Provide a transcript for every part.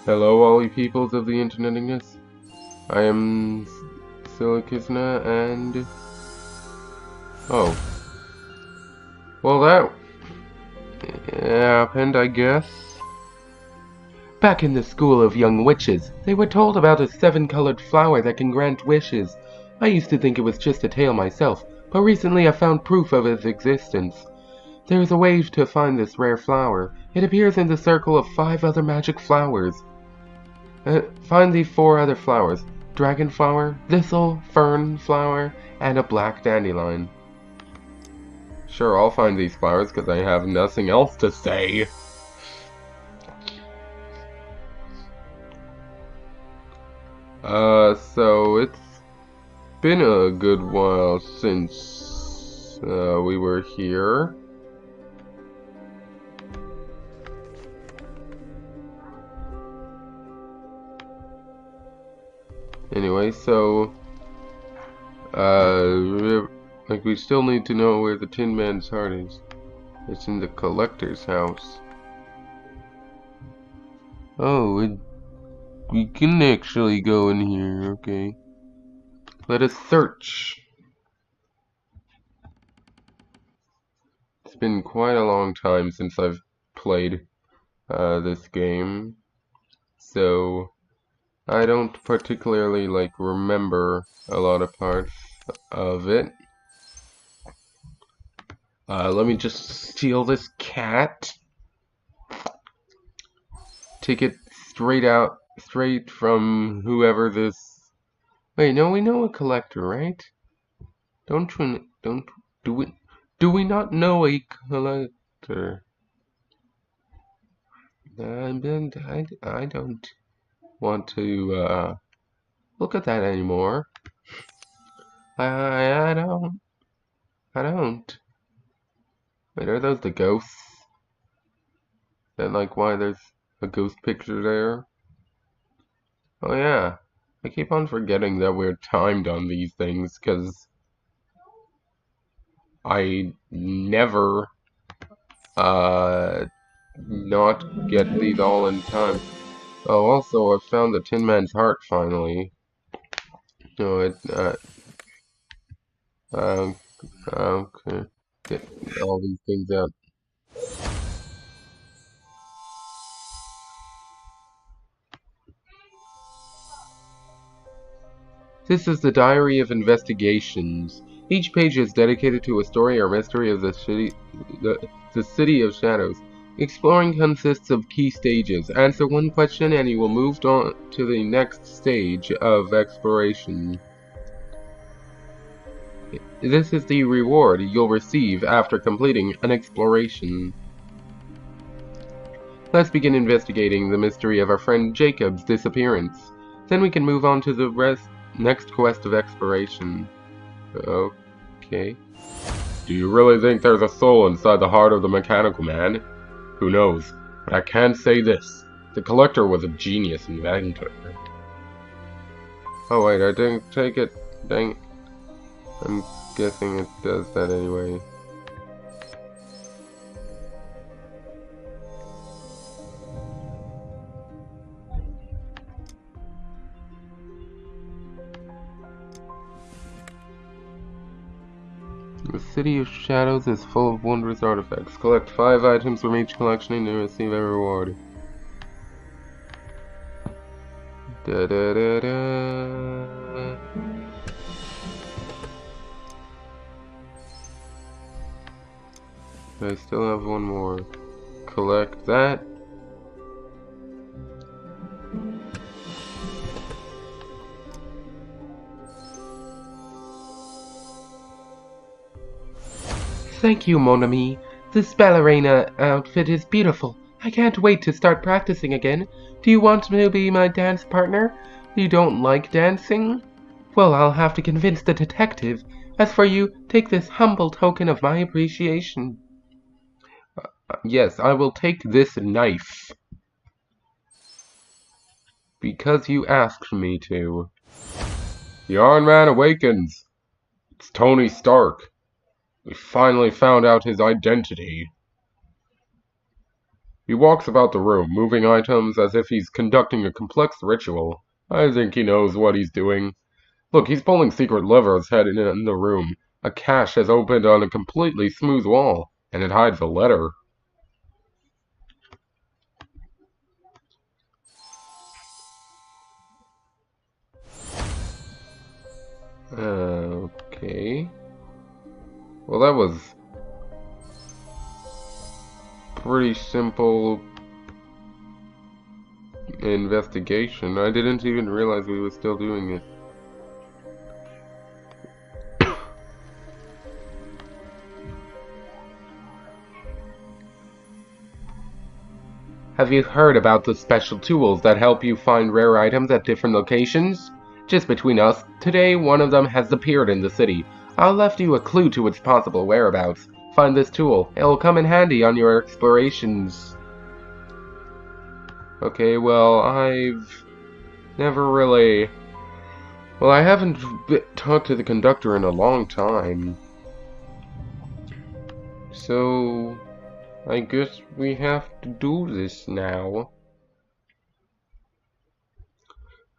Hello, all you peoples of the Internetingess. I am Silicusna, and oh, well, that happened, I guess. Back in the school of young witches, they were told about a 7-colored flower that can grant wishes. I used to think it was just a tale myself, but recently I found proof of its existence. There is a way to find this rare flower. It appears in the circle of 5 other magic flowers. Find the 4 other flowers: dragon flower, thistle, fern flower, and a black dandelion. Sure, I'll find these flowers because I have nothing else to say. So it's been a good while since we were here. Anyway, so like, we still need to know where the Tin Man's heart is. It's in the collector's house. Oh, we can actually go in here, okay. Let us search. It's been quite a long time since I've played this game, so I don't particularly remember a lot of parts of it. Let me just steal this cat. Take it straight from whoever this. Wait, no, we know a collector, right? Do we not know a collector? I don't want to look at that anymore. I don't. Wait, are those the ghosts? Then why there's a ghost picture there? Oh yeah, I keep on forgetting that we're timed on these things, because I never not get these all in time. Oh, also I found the Tin Man's heart finally. No, okay. Get all these things out. This is the Diary of Investigations. Each page is dedicated to a story or mystery of the City of Shadows. Exploring consists of key stages. Answer one question and you will move on to the next stage of exploration. This is the reward you'll receive after completing an exploration. Let's begin investigating the mystery of our friend Jacob's disappearance. Then we can move on to the next quest of exploration. Okay. Do you really think there's a soul inside the heart of the mechanical man? Who knows? But I can say this. The collector was a genius inventor. Oh wait, I didn't take it. Dang. I'm guessing it does that anyway. The City of Shadows is full of wondrous artifacts. Collect 5 items from each collection and you receive a reward. Da da da da. I still have one more. Collect that. Thank you, mon ami. This ballerina outfit is beautiful. I can't wait to start practicing again. Do you want to be my dance partner? You don't like dancing? Well, I'll have to convince the detective. As for you, take this humble token of my appreciation. Yes, I will take this knife. Because you asked me to. The Iron Man awakens. It's Tony Stark. We finally found out his identity. He walks about the room, moving items as if he's conducting a complex ritual. I think he knows what he's doing. Look, he's pulling secret levers hidden in the room. A cache has opened on a completely smooth wall, and it hides a letter. Okay. Well, that was pretty simple investigation. I didn't even realize we were still doing it. Have you heard about the special tools that help you find rare items at different locations? Just between us, today one of them has appeared in the city. I left you a clue to its possible whereabouts. Find this tool. It will come in handy on your explorations. Okay, well, I've never really... Well, I haven't talked to the conductor in a long time. So... I guess we have to do this now.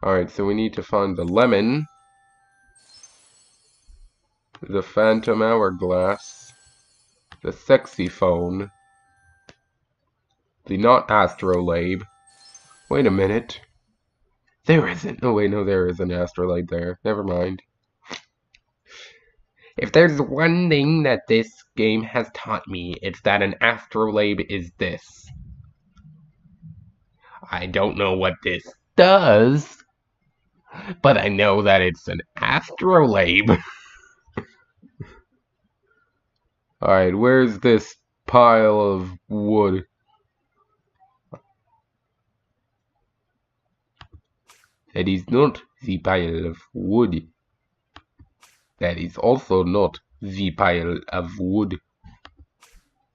Alright, so we need to find the lemon, the phantom hourglass, the sexy phone, the not astrolabe. Wait a minute. There isn't. Oh wait, no, there is an astrolabe there. Never mind. If there's one thing that this game has taught me, it's that an astrolabe is this. I don't know what this does, but I know that it's an astrolabe. Alright, where's this pile of wood? That is not the pile of wood. That is also not the pile of wood.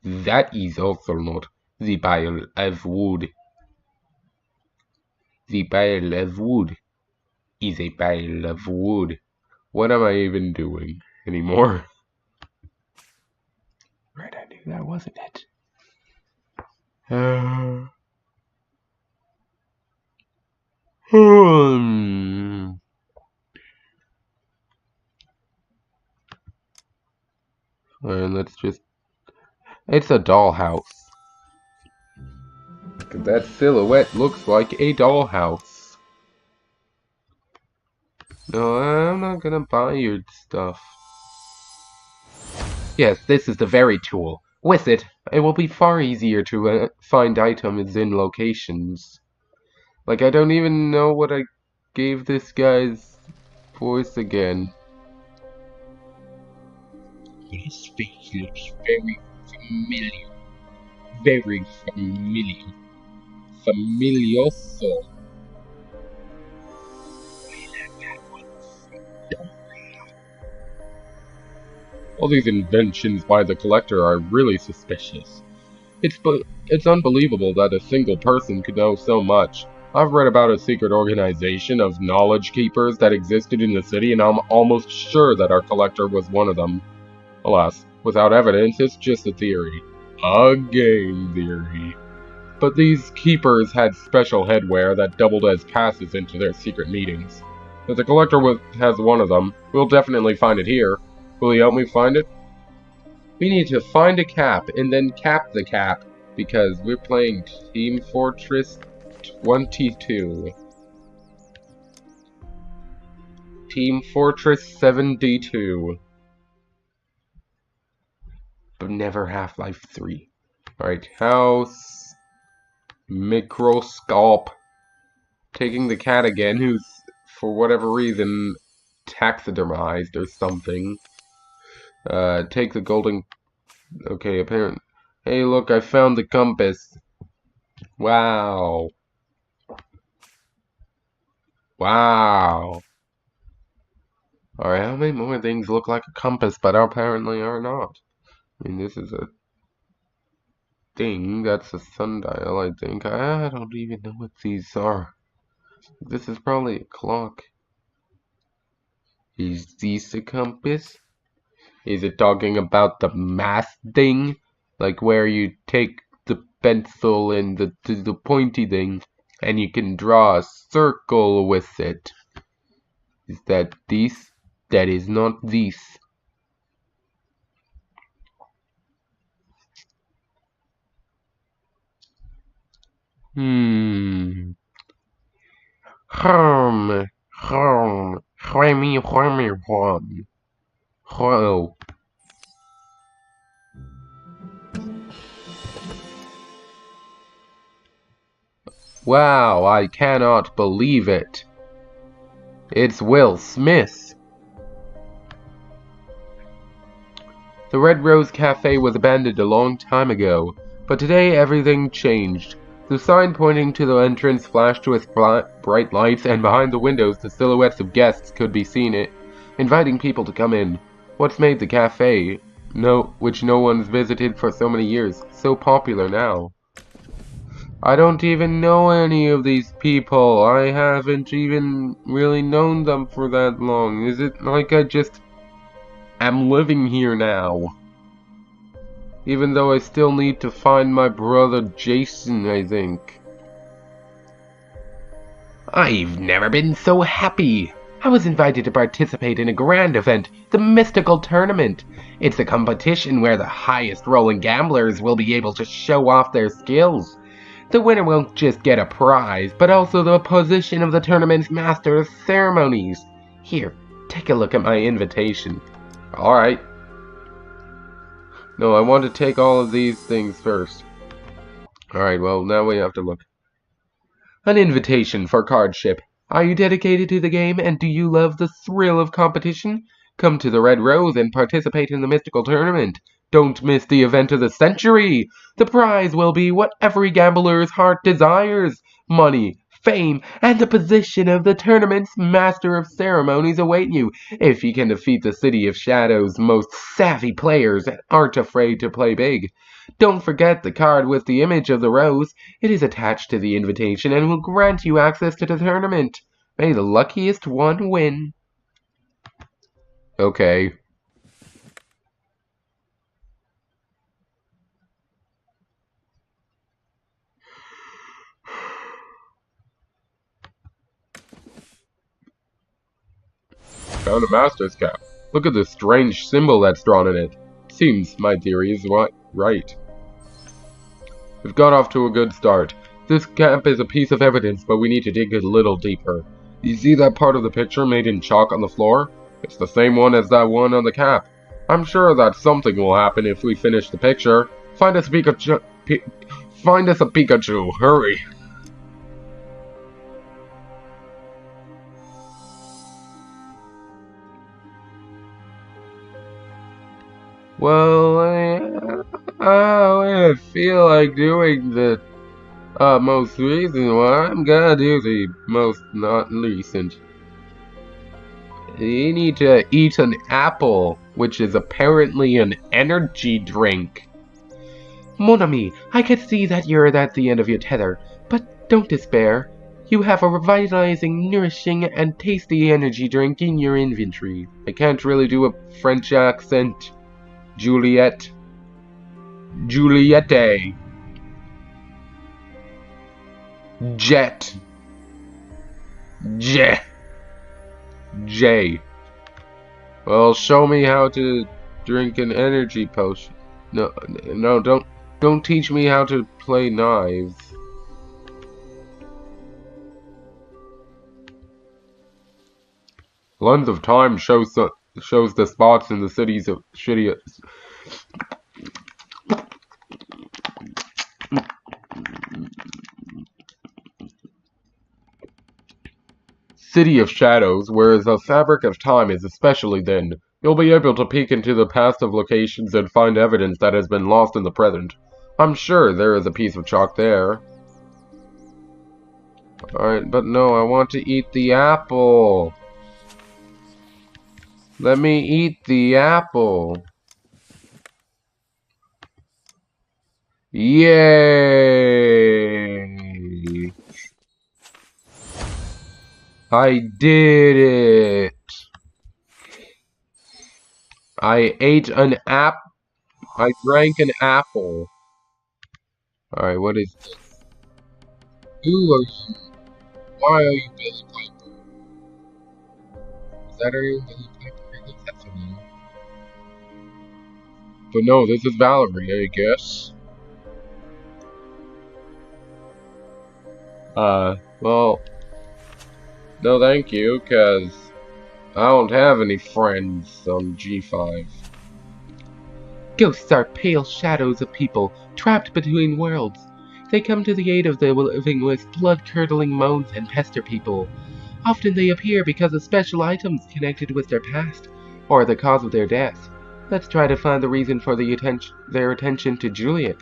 That is also not the pile of wood. The pile of wood is a pile of wood. What am I even doing anymore? Right, I knew that wasn't it. And let's just... It's a dollhouse. That silhouette looks like a dollhouse. No, I'm not gonna buy your stuff. Yes, this is the very tool. With it, it will be far easier to find items in locations. Like, I don't even know what I gave this guy's voice again. His face looks very familiar. Very familiar. Familioso. All these inventions by the collector are really suspicious. It's unbelievable that a single person could know so much. I've read about a secret organization of knowledge keepers that existed in the city, and I'm almost sure that our collector was one of them. Alas, without evidence, it's just a theory. A game theory. But these keepers had special headwear that doubled as passes into their secret meetings. If the collector has one of them, we'll definitely find it here. Will you help me find it? We need to find a cap, and then cap the cap, because we're playing Team Fortress 22. Team Fortress 72. But never Half-Life 3. Alright, house... Microscope. Taking the cat again, who's, for whatever reason, taxidermized or something. Take the golden... Okay, apparently... Hey, look, I found the compass. Wow. Wow. Alright, how many more things look like a compass but apparently are not? I mean, this is a thing. That's a sundial, I think. I don't even know what these are. This is probably a clock. Is this a compass? Is it talking about the math thing? Like where you take the pencil and the pointy thing, and you can draw a circle with it. Is that this? That is not this. Hmm. Hum. Hum. Whammy, whammy, wham. Whoa. Wow, I cannot believe it. It's Will Smith. The Red Rose Cafe was abandoned a long time ago, but today everything changed. The sign pointing to the entrance flashed with bright lights, and behind the windows the silhouettes of guests could be seen, inviting people to come in. What's made the cafe, which no one's visited for so many years, so popular now? I don't even know any of these people. I haven't even really known them for that long. Is it like I just am living here now? Even though I still need to find my brother Jason, I think. I've never been so happy. I was invited to participate in a grand event, the Mystical Tournament. It's a competition where the highest rolling gamblers will be able to show off their skills. The winner won't just get a prize, but also the position of the tournament's master of ceremonies. Here, take a look at my invitation. Alright. No, I want to take all of these things first. Alright, well, now we have to look. An invitation for cardship. Are you dedicated to the game, and do you love the thrill of competition? Come to the Red Rose and participate in the Mystical Tournament. Don't miss the event of the century! The prize will be what every gambler's heart desires. Money, fame, and the position of the tournament's Master of Ceremonies await you, if you can defeat the City of Shadows' most savvy players and aren't afraid to play big. Don't forget the card with the image of the rose. It is attached to the invitation and will grant you access to the tournament. May the luckiest one win. Okay. Found a master's cap. Look at the strange symbol that's drawn in it. Seems my theory is right. We've got off to a good start. This cap is a piece of evidence, but we need to dig a little deeper. You see that part of the picture made in chalk on the floor? It's the same one as that one on the cap. I'm sure that something will happen if we finish the picture. Find us a Pikachu. Find us a Pikachu. Hurry. Well, I feel like doing the most recent one. I'm gonna do the most not recent. You need to eat an apple, which is apparently an energy drink. Mon ami, I can see that you're at the end of your tether, but don't despair. You have a revitalizing, nourishing, and tasty energy drink in your inventory. I can't really do a French accent. Juliette. Jet. J. Well, show me how to drink an energy potion. No, don't teach me how to play knives. Lens of Time shows the spots in the cities of City of Shadows, whereas the Fabric of Time is especially thin. You'll be able to peek into the past of locations and find evidence that has been lost in the present. I'm sure there is a piece of chalk there. Alright, but no, I want to eat the apple. Let me eat the apple. Yay! I did it! I ate an I drank an apple. Alright, what is this? Who are you? Why are you Billy Piper? Is that her name, Billy Piper? I think that's her name. But no, this is Valerie, I guess. Well, no thank you, cause I don't have any friends on G5. Ghosts are pale shadows of people trapped between worlds. They come to the aid of the living with blood-curdling moans and pester people. Often they appear because of special items connected with their past, or the cause of their death. Let's try to find the reason for their attention to Juliet.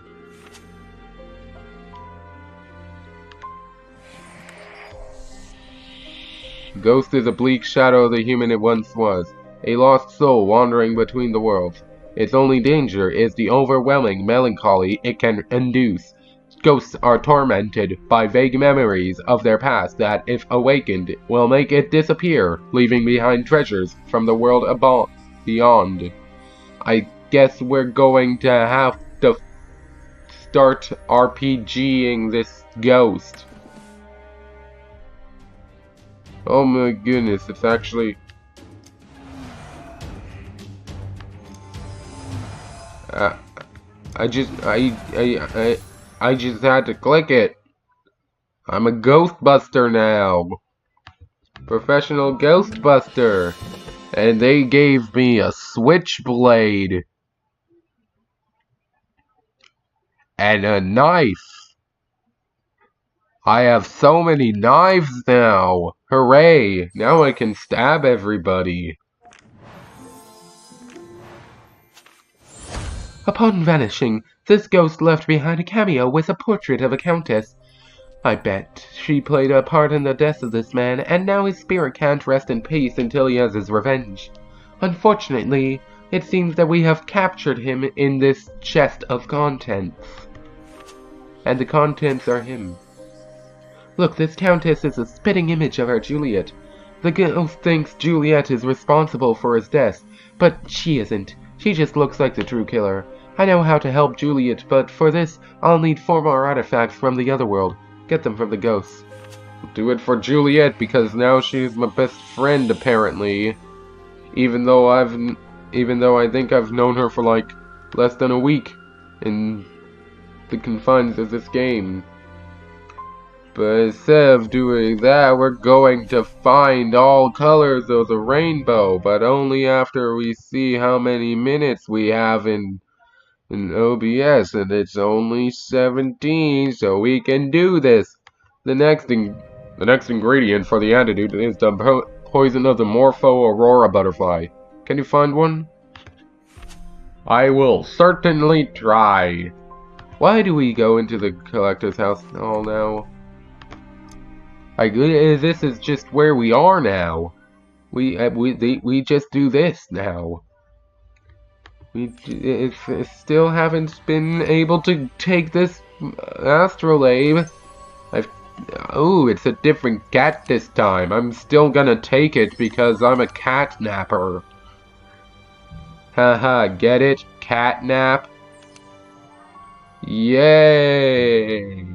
Ghost is a bleak shadow of the human it once was, a lost soul wandering between the worlds. Its only danger is the overwhelming melancholy it can induce. Ghosts are tormented by vague memories of their past that, if awakened, will make it disappear, leaving behind treasures from the world beyond. I guess we're going to have to start RPGing this ghost. Oh my goodness, it's actually... I just had to click it. I'm a Ghostbuster now. Professional Ghostbuster. And they gave me a switchblade. And a knife. I have so many knives now. Hooray. Now I can stab everybody. Upon vanishing, this ghost left behind a cameo with a portrait of a countess. I bet she played a part in the death of this man, and now his spirit can't rest in peace until he has his revenge. Unfortunately, it seems that we have captured him in this chest of contents. And the contents are him. Look, this countess is a spitting image of our Juliet. The ghost thinks Juliet is responsible for his death, but she isn't. She just looks like the true killer. I know how to help Juliet, but for this, I'll need 4 more artifacts from the other world. Get them from the ghosts. Do it for Juliet, because now she's my best friend, apparently. Even though I think I've known her for like less than a week in the confines of this game. But instead of doing that, we're going to find all colors of the rainbow, but only after we see how many minutes we have in OBS, and it's only 17, so we can do this. The next ingredient for the antidote is the poison of the Morpho Aurora butterfly. Can you find one? I will certainly try. Why do we go into the collector's house all now? This is just where we are now. We just do this now. We still haven't been able to take this astrolabe. Oh, it's a different cat this time. I'm still gonna take it because I'm a catnapper. Haha, get it? Catnap? Yay!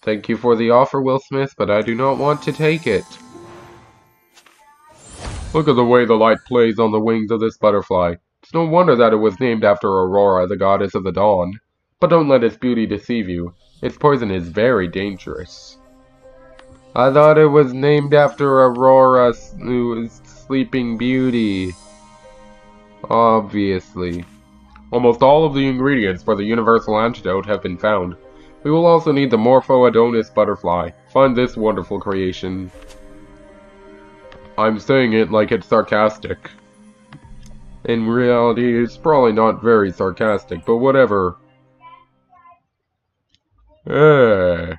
Thank you for the offer, Will Smith, but I do not want to take it. Look at the way the light plays on the wings of this butterfly. It's no wonder that it was named after Aurora, the goddess of the dawn. But don't let its beauty deceive you. Its poison is very dangerous. I thought it was named after Aurora, Sleeping Beauty. Obviously. Almost all of the ingredients for the universal antidote have been found. We will also need the Morpho Adonis butterfly. Find this wonderful creation. I'm saying it like it's sarcastic. In reality, it's probably not very sarcastic, but whatever. I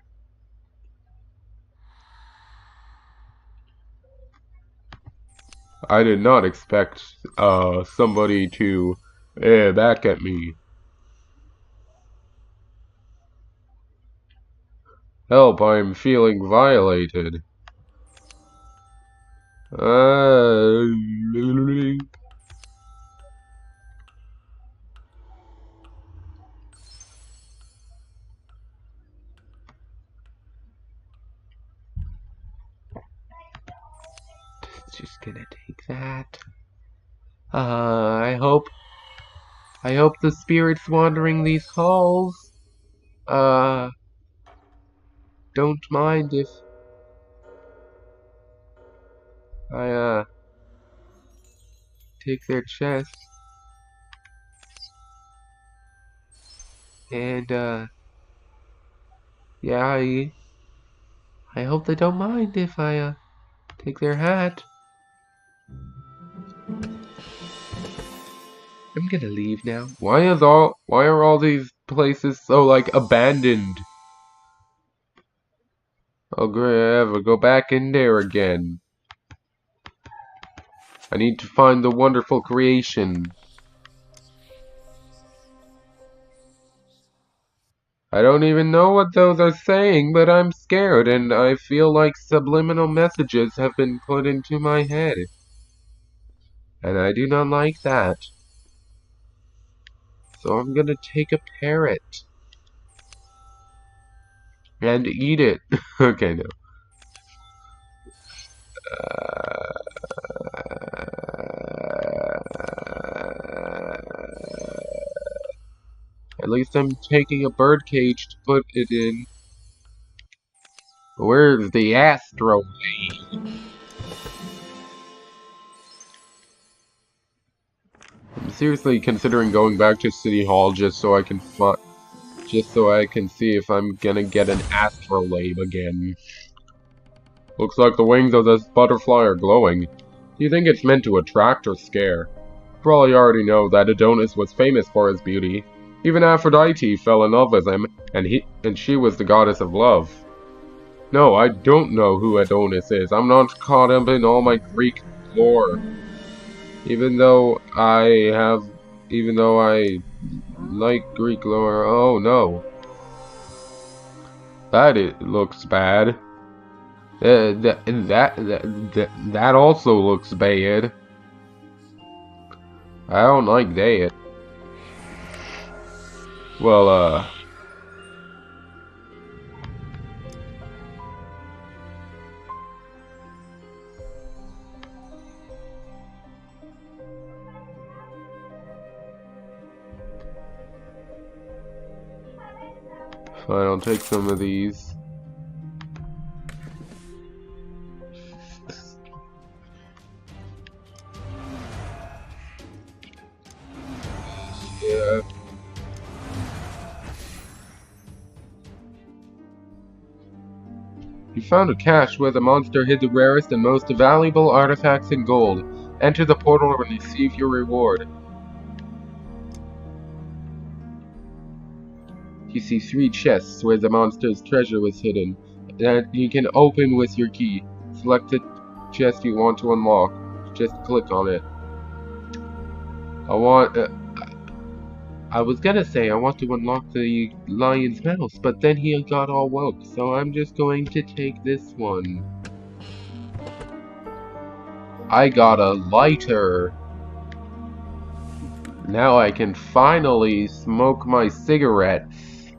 did not expect somebody to back at me. Help, I'm feeling violated. Uh, just gonna take that. I hope the spirits wandering these halls, uh, don't mind if I, take their chest. And, yeah, I hope they don't mind if I, take their hat. I'm gonna leave now. Why are all these places so, like, abandoned? I'll ever go back in there again. I need to find the wonderful creation. I don't even know what those are saying, but I'm scared, and I feel like subliminal messages have been put into my head. And I do not like that. So I'm gonna take a parrot. And eat it. Okay, no. At least I'm taking a birdcage to put it in. Where's the asteroid? I'm seriously considering going back to City Hall just so I can see if I'm gonna get an astrolabe again. Looks like the wings of this butterfly are glowing. Do you think it's meant to attract or scare? You probably already know that Adonis was famous for his beauty. Even Aphrodite fell in love with him, and she was the goddess of love. No, I don't know who Adonis is. I'm not caught up in all my Greek lore. Even though I like Greek lore. Oh no. It looks bad. That also looks bad. I don't like that. Well, fine, I'll take some of these. Yeah. You found a cache where the monster hid the rarest and most valuable artifacts in gold. Enter the portal and receive your reward. You see 3 chests where the monster's treasure was hidden, that you can open with your key. Select the chest you want to unlock. Just click on it. I was gonna say I want to unlock the lion's mouse, but then he got all woke, so I'm just going to take this one. I got a lighter. Now I can finally smoke my cigarettes.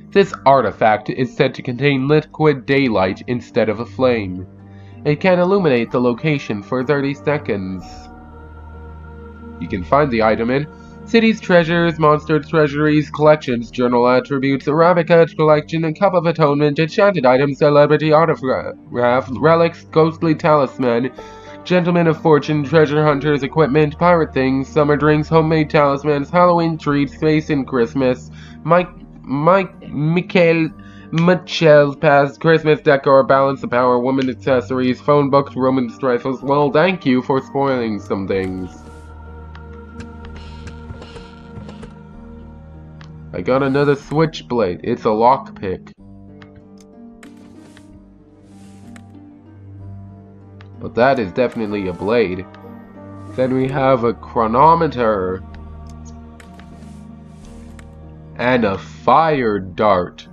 This artifact is said to contain liquid daylight instead of a flame. It can illuminate the location for 30 seconds. You can find the item in Cities Treasures, Monster Treasuries, Collections, Journal Attributes, Arabica Collection, and Cup of Atonement, Enchanted Items, Celebrity Autograph, Relics, Ghostly Talisman, Gentlemen of Fortune, Treasure Hunters, Equipment, Pirate Things, Summer Drinks, Homemade Talismans, Halloween Treats, Space and Christmas, Michael Pass, Christmas Decor, Balance of Power, Woman Accessories, Phone Books, Roman Rifles. Well, thank you for spoiling some things. I got another switchblade. It's a lockpick. But that is definitely a blade. Then we have a chronometer. And a fire dart.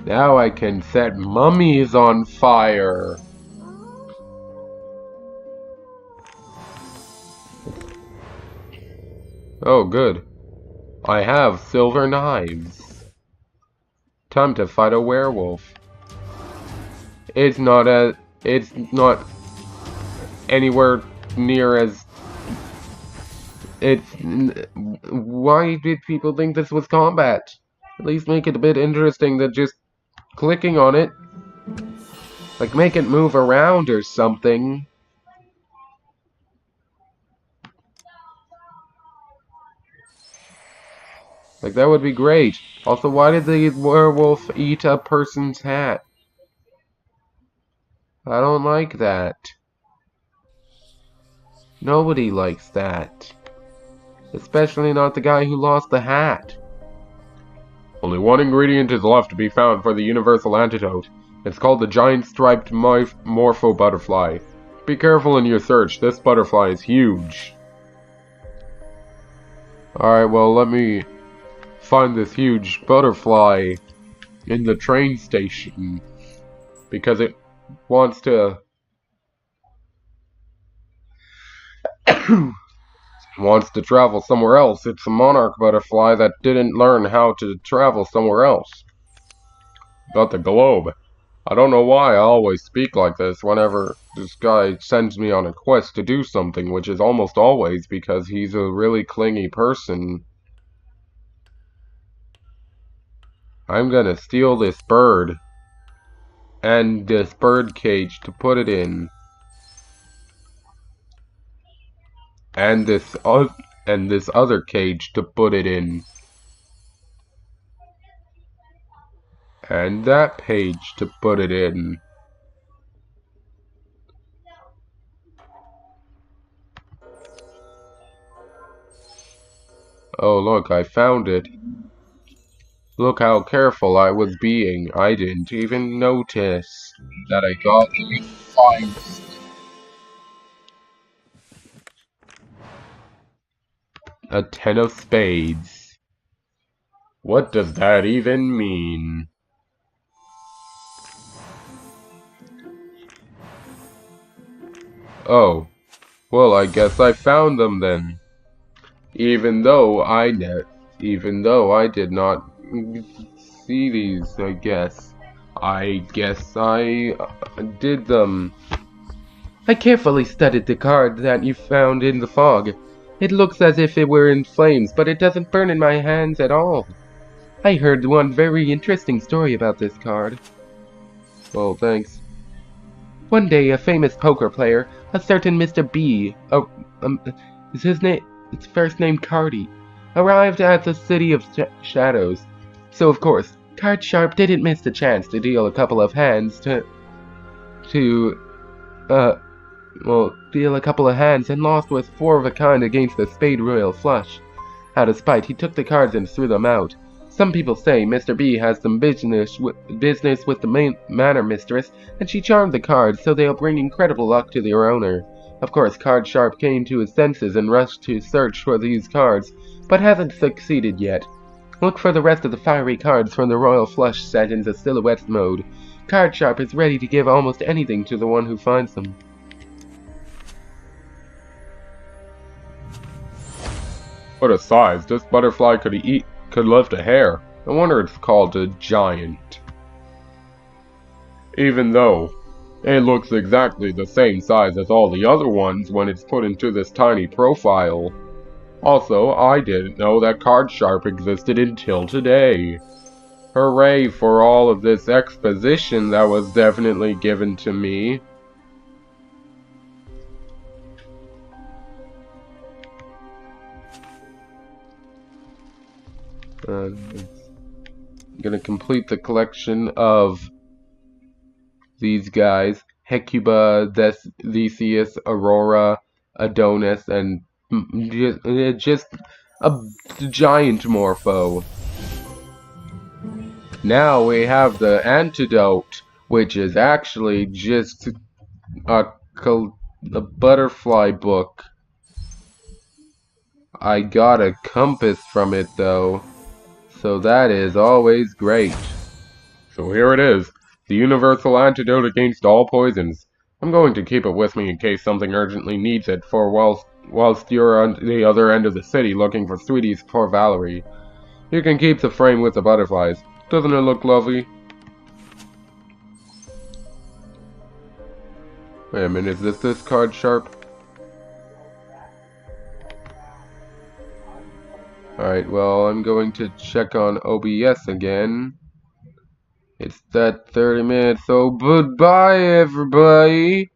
Now I can set mummies on fire. Oh, good. I have silver knives. Time to fight a werewolf. It's not anywhere near as why did people think this was combat? At least make it a bit interesting than just clicking on it. Like, make it move around or something. Like, that would be great. Also, why did the werewolf eat a person's hat? I don't like that. Nobody likes that. Especially not the guy who lost the hat. Only one ingredient is left to be found for the universal antidote. It's called the giant striped morpho butterfly. Be careful in your search, this butterfly is huge. Alright, well, let me find this huge butterfly in the train station. Because it wants to... wants to travel somewhere else. It's a monarch butterfly that didn't learn how to travel somewhere else. Got the globe. I don't know why I always speak like this whenever this guy sends me on a quest to do something, which is almost always because he's a really clingy person. I'm gonna steal this bird and this bird cage to put it in. And this other cage to put it in. And that page to put it in. Oh, look, I found it. Look how careful I was being. I didn't even notice that I got the finest. A 10 of spades. What does that even mean? Oh, well, I guess I found them then. Even though I did not see these, I guess I did them. I carefully studied the card that you found in the fog. It looks as if it were in flames, but it doesn't burn in my hands at all. I heard one very interesting story about this card. Well, thanks. One day, a famous poker player, a certain Mr. B, is his first name Cardi, arrived at the City of Shadows. So, of course, Card Sharp didn't miss the chance to deal a couple of hands deal a couple of hands and lost with 4 of a kind against the Spade Royal Flush. Out of spite, he took the cards and threw them out. Some people say Mr. B has some business with the manor mistress, and she charmed the cards so they'll bring incredible luck to their owner. Of course, Card Sharp came to his senses and rushed to search for these cards, but hasn't succeeded yet. Look for the rest of the fiery cards from the Royal Flush set into Silhouette mode. Card Sharp is ready to give almost anything to the one who finds them. What a size! This butterfly could lift a hair. No wonder it's called a giant. Even though it looks exactly the same size as all the other ones when it's put into this tiny profile. Also, I didn't know that Card Sharp existed until today. Hooray for all of this exposition that was definitely given to me. I'm gonna complete the collection of these guys: Hecuba, Theseus, Aurora, Adonis, and just a giant morpho. Now we have the antidote, which is actually just a butterfly book. I got a compass from it though, so that is always great. So here it is, the universal antidote against all poisons. I'm going to keep it with me in case something urgently needs it for whilst you're on the other end of the city looking for Sweetie's poor Valerie. You can keep the frame with the butterflies. Doesn't it look lovely? Wait a minute, is this card sharp? Alright, well, I'm going to check on OBS again. It's that 30 minutes, so goodbye everybody!